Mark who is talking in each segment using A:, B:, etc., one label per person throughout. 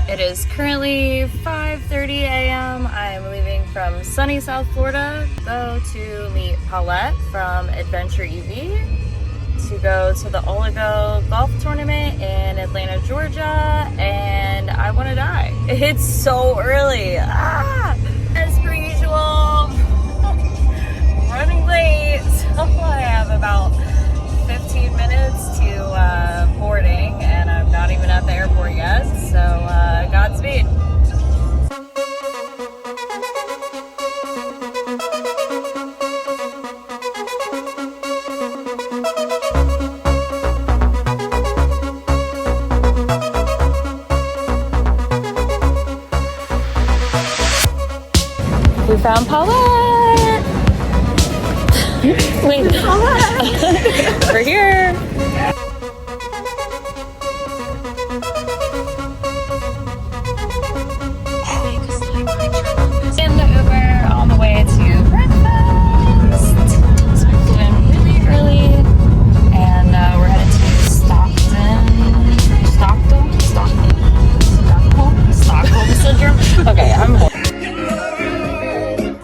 A: It is currently 5:30 a.m. I am leaving from sunny South Florida to go to meet Paulette from Adventure EV to go to the OLOGO Golf Tournament in Atlanta, Georgia, and I want to die. It's so early. As per usual, running late, so I have about 15 minutes to boarding, and I'm not even at the airport yet, so Godspeed. We found Paulette! Wait, Paulette! We're here! In the Uber on the way to breakfast. So we're doing really early, and we're headed to Stockholm Syndrome. Okay, I'm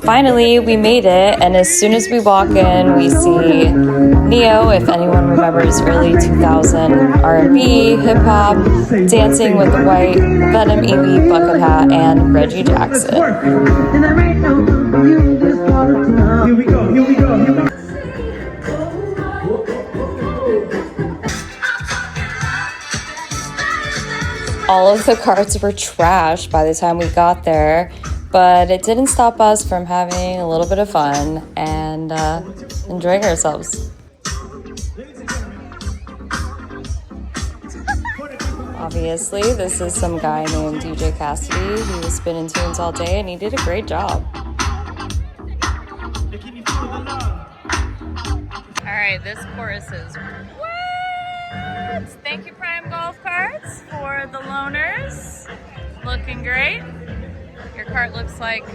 A: Finally, we made it, and as soon as we walk in, we see Neo, if anyone remembers early 2000 R&B, hip-hop, dancing with the white Venom EV bucket hat, and Reggie Jackson.
B: Here we go.
A: All of the carts were trashed by the time we got there, but it didn't stop us from having a little bit of fun and enjoying ourselves. Obviously, this is some guy named DJ Cassidy. He was spinning tunes all day and he did a great job. Alright, this chorus is what? Thank you, Prime Golf Carts, for the loaners. Looking great. Your cart looks like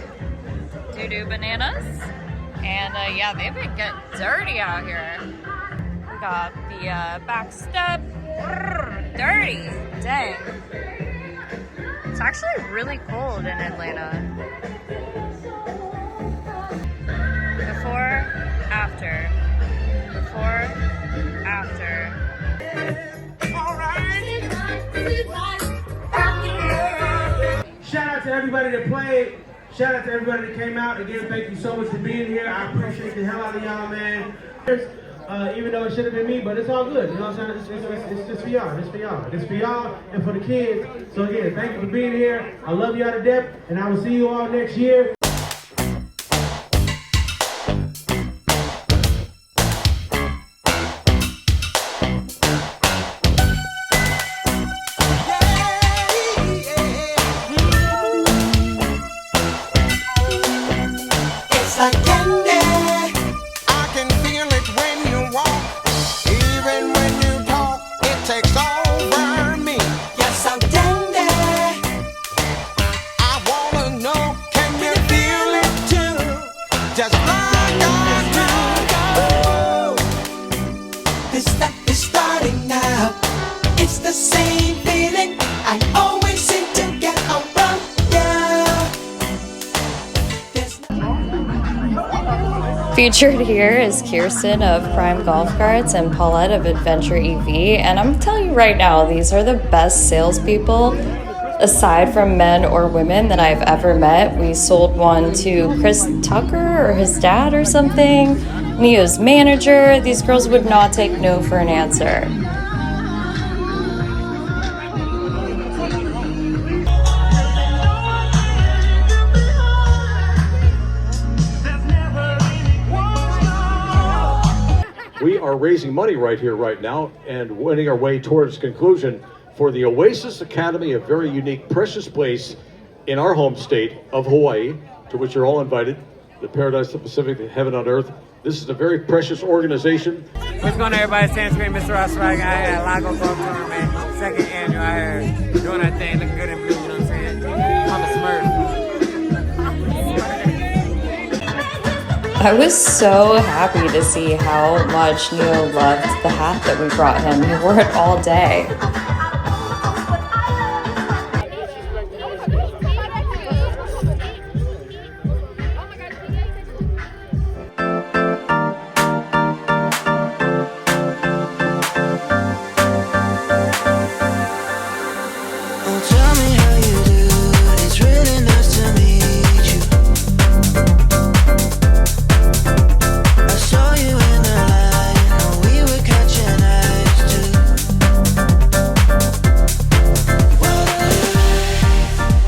A: doo-doo bananas. And yeah, they've been getting dirty out here. We got the back step. Dirty. Dang. It's actually really cold in Atlanta. Before, after. Before, after.
B: Shout out to everybody that played. Shout out to everybody that came out. Again, thank you so much for being here. I appreciate the hell out of y'all, man. Even though it should have been me, but it's all good. You know what I'm saying? It's just for y'all. It's for y'all. It's for y'all and for the kids. So again, thank you for being here. I love y'all to death, and I will see you all next year.
A: Featured here is Kirsten of Prime Golf Carts and Paulette of Adventure EV, and I'm telling you right now, these are the best salespeople, aside from men or women, that I've ever met. We sold one to Chris Tucker or his dad or something, Neo's manager. These girls would not take no for an answer.
C: We are raising money right here, right now, and winning our way towards conclusion for the Oasis Academy, a very unique, precious place in our home state of Hawaii, to which you're all invited, the paradise of the Pacific, the heaven on earth. This is a very precious organization.
D: What's going on, everybody? Stan Screen, Mr. Ross Swag. I had OLOGO Golf Tournament, second annual. I here doing our thing, looking good in blue, you know what I'm saying? I'm a Smurf.
A: I was so happy to see how much Neo loved the hat that we brought him. He wore it all day.
E: Oh, tell me how you do it. It's really nice to meet you. I saw you in the line, and we were catching eyes too. What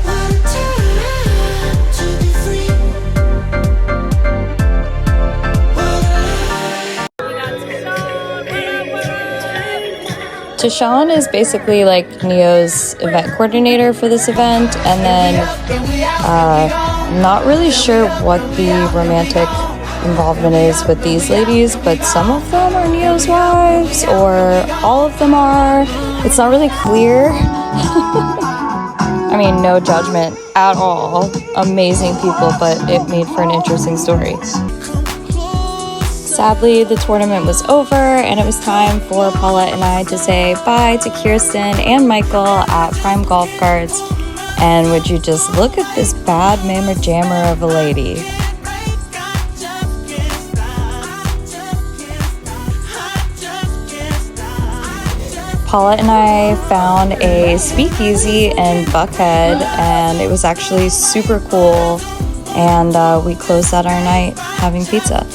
E: a time to be free.
A: Tashawn is basically like Neo's event coordinator for this event, and then not really sure what the romantic involvement is with these ladies, but some of them are Neo's wives, or all of them are. It's not really clear. I mean, no judgment at all. Amazing people, but it made for an interesting story. Sadly, the tournament was over, and it was time for Paulette and I to say bye to Kirsten and Michael at Prime Golf Carts. And would you just look at this bad mammer jammer of a lady? Paulette and I found a speakeasy in Buckhead, and it was actually super cool. And we closed out our night having pizza.